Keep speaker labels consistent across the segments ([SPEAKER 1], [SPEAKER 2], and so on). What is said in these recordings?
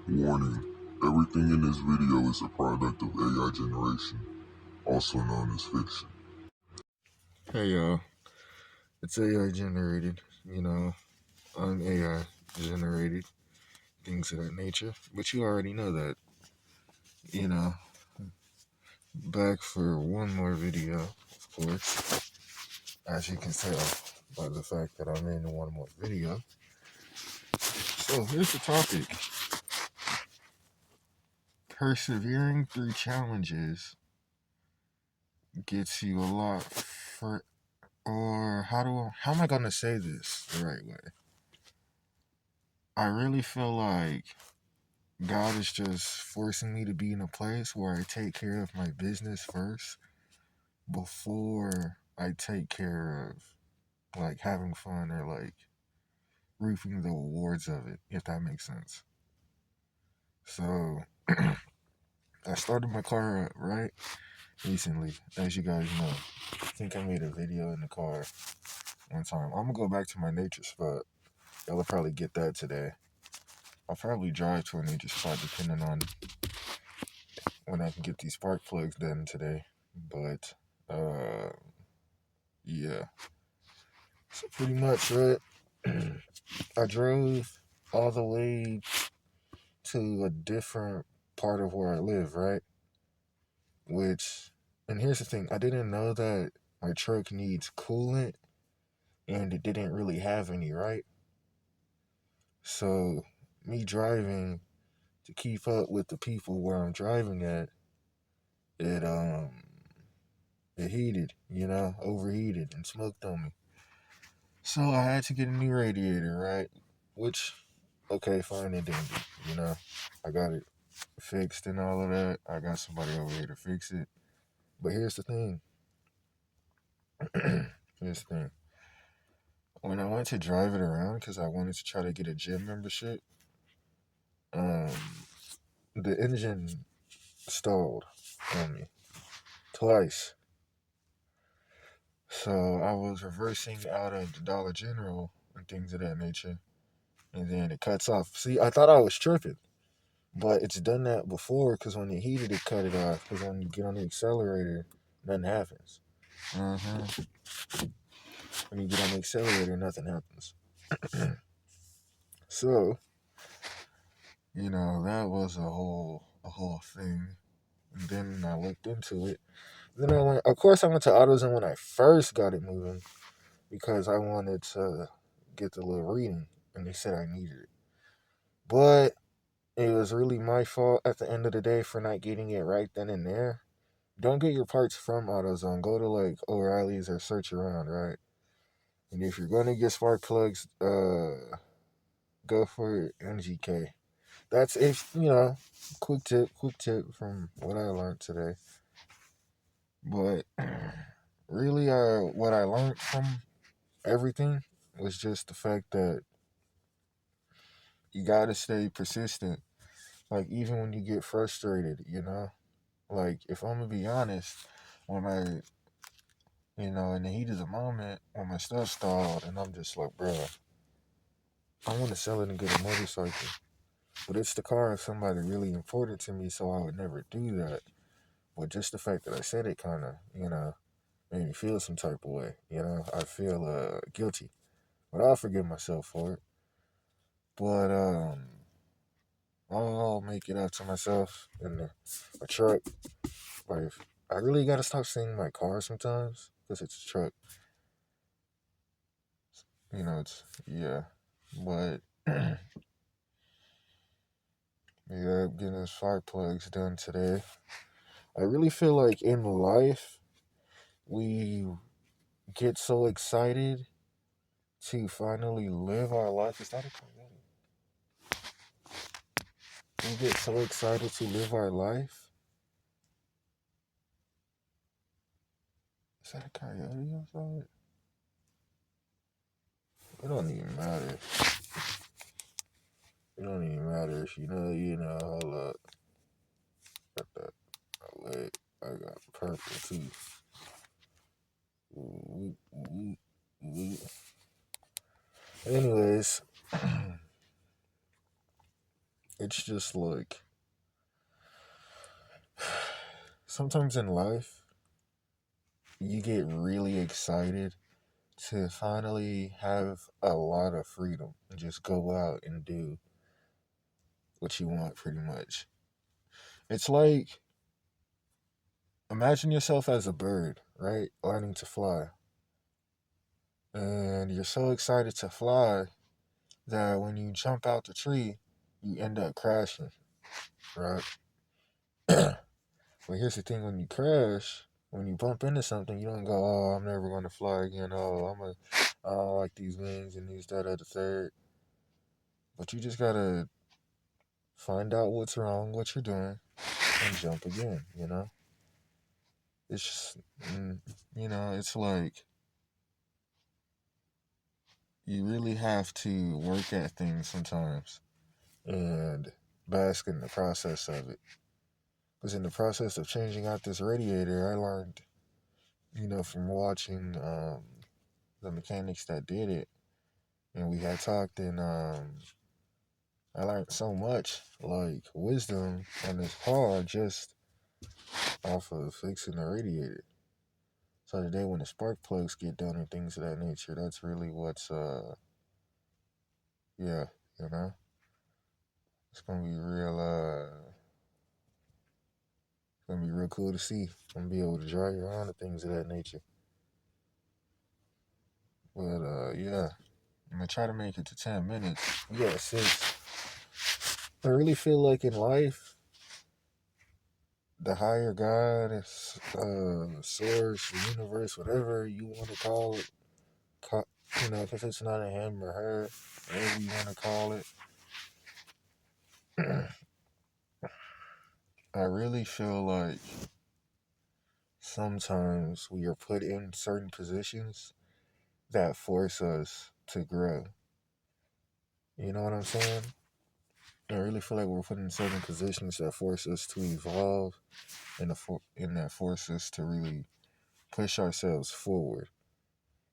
[SPEAKER 1] Warning, everything in this video is a product of AI generation, also known as fiction. Hey y'all, it's AI generated, I'm AI generated, things of that nature, but you already know that, you know, back for one more video, of course, as you can tell by the fact that I'm in one more video. So here's the topic: persevering through challenges gets you a lot for or how am I gonna say this the right way? I really feel like God is just forcing me to be in a place where I take care of my business first before I take care of like having fun or like reaping the rewards of it, if that makes sense. So I started my car up, right? Recently, as you guys know. I think I made a video in the car one time. I'm gonna go back to my nature spot. Y'all will probably get that today. I'll probably drive to a nature spot depending on when I can get these spark plugs done today. But yeah. So pretty much, right? I drove all the way to a different part of where I live, right? Which, and here's the thing, I didn't know that my truck needs coolant, and it didn't really have any, right? So me driving to keep up with the people where I'm driving at, it it heated, overheated and smoked on me. So I had to get a new radiator, right? Which, okay, fine and dandy, I got it fixed and all of that. I got somebody over here to fix it. But here's the thing. Here's the thing. When I went to drive it around, because I wanted to try to get a gym membership, um, the engine stalled on me twice. So I was reversing out of the Dollar General and things of that nature. And then it cuts off. See, I thought I was tripping. But it's done that before because when it heated, it cut it off. Because when you get on the accelerator, nothing happens. When you get on the accelerator, nothing happens. So, that was a whole thing. And then I looked into it. Then of course, I went to AutoZone when I first got it moving because I wanted to get the little reading, and they said I needed it. But it was really my fault at the end of the day for not getting it right then and there. Don't get your parts from AutoZone. Go to like O'Reilly's or search around, right? And if you're gonna get spark plugs, go for NGK. That's if quick tip from what I learned today. But really, what I learned from everything was just the fact that you gotta stay persistent. Like even when you get frustrated, Like if I'm gonna be honest, when in the heat of the moment, when my stuff stalled, and I'm just like, bro, I want to sell it and get a motorcycle. But it's the car of somebody really important to me, so I would never do that. But just the fact that I said it kind of, made me feel some type of way. I feel guilty. But I'll forgive myself for it. But I'll make it up to myself in a truck. Like, I really got to stop saying my car sometimes because it's a truck. Yeah. But, yeah, getting his spark plugs done today. I really feel like in life, we get so excited to finally live our life. Is that a coyote? We get so excited to live our life. Is that a coyote outside? It don't even matter. It don't even matter if hold up. Got that. Leg. I got purple too. Ooh, ooh, ooh. Anyways, it's just like sometimes in life you get really excited to finally have a lot of freedom and just go out and do what you want pretty much. It's like imagine yourself as a bird, right? Learning to fly. And you're so excited to fly that when you jump out the tree, you end up crashing, right? But here's the thing: when you crash, when you bump into something, you don't go, "Oh, I'm never going to fly again." Oh, I don't like these wings and these that, the third. But you just gotta find out what's wrong, what you're doing, and jump again. It's just, it's like you really have to work at things sometimes and bask in the process of it. Because in the process of changing out this radiator, I learned, from watching the mechanics that did it, and we had talked, and I learned so much, like wisdom on this car just off of fixing the radiator. So today, when the spark plugs get done and things of that nature, that's really what's yeah, you know, it's gonna be real cool to see. I'm gonna be able to drive around and things of that nature. But yeah, I'm gonna try to make it to 10 minutes. Yeah, 6. I really feel like in life, the higher God, source, the universe, whatever you want to call it, if it's not a him or her, whatever you want to call it, I really feel like sometimes we are put in certain positions that force us to grow. You know what I'm saying? I really feel like we're put in certain positions that force us to evolve and that force us to really push ourselves forward.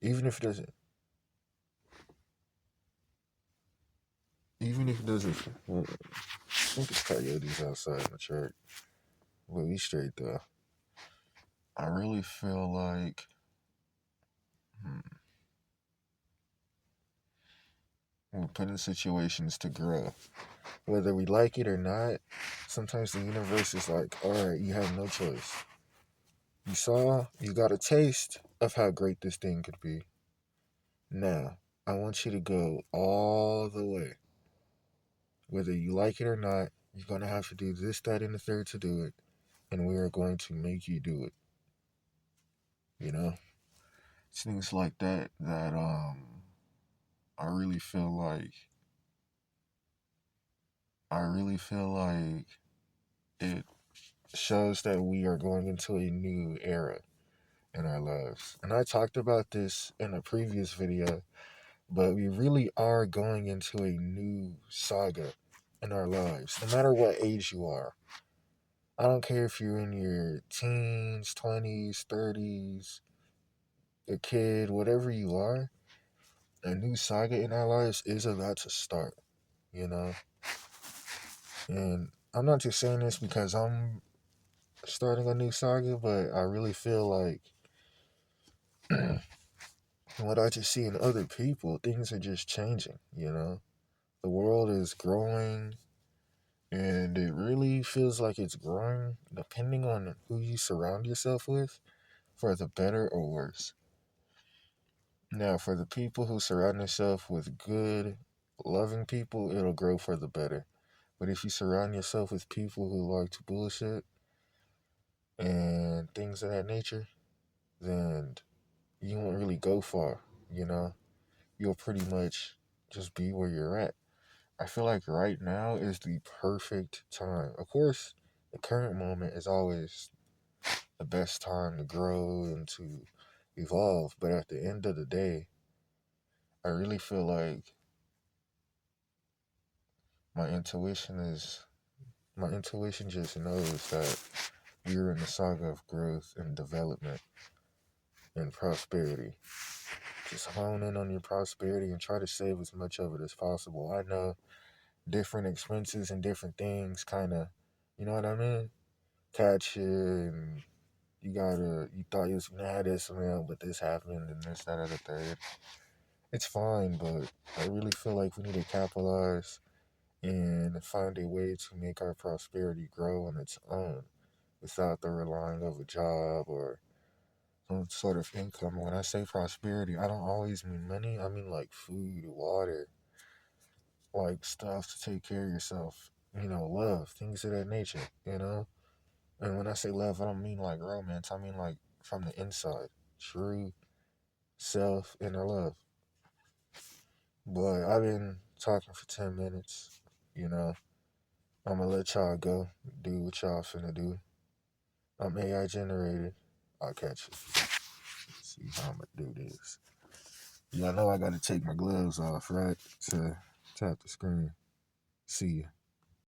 [SPEAKER 1] Even if it doesn't, well, I think it's coyotes outside in the truck. But we straight though. I really feel like we're put in situations to grow. Whether we like it or not, sometimes the universe is like, alright, you have no choice. You got a taste of how great this thing could be. Now, I want you to go all the way. Whether you like it or not, you're going to have to do this, that, and the third to do it. And we are going to make you do it. You know? It's things like that I really feel like it shows that we are going into a new era in our lives. And I talked about this in a previous video, but we really are going into a new saga in our lives, no matter what age you are. I don't care if you're in your teens, 20s, 30s, a kid, whatever you are, a new saga in our lives is about to start, you know? And I'm not just saying this because I'm starting a new saga, but I really feel like what I just see in other people, things are just changing, you know? The world is growing, and it really feels like it's growing depending on who you surround yourself with, for the better or worse. Now, for the people who surround themselves with good, loving people, it'll grow for the better. But if you surround yourself with people who like to bullshit and things of that nature, then you won't really go far, you know? You'll pretty much just be where you're at. I feel like right now is the perfect time. Of course, the current moment is always the best time to grow and to evolve, but at the end of the day, I really feel like my intuition is my intuition just knows that we're in the saga of growth and development and prosperity. Just hone in on your prosperity and try to save as much of it as possible. I know different expenses and different things kind of, you know what I mean? Catch you, and you thought you was gonna have this amount, but this happened, and this, that, and the third. It's fine, but I really feel like we need to capitalize and find a way to make our prosperity grow on its own without the relying of a job or some sort of income. When I say prosperity, I don't always mean money. I mean like food, water, like stuff to take care of yourself. Love, things of that nature. And when I say love, I don't mean like romance. I mean like from the inside, true self inner love. But I've been talking for 10 minutes. You know, I'm gonna let y'all go. Do what y'all finna do. I'm AI generated. I'll catch you. See how I'm gonna do this. Y'all know I gotta take my gloves off, right? To tap the screen. See ya.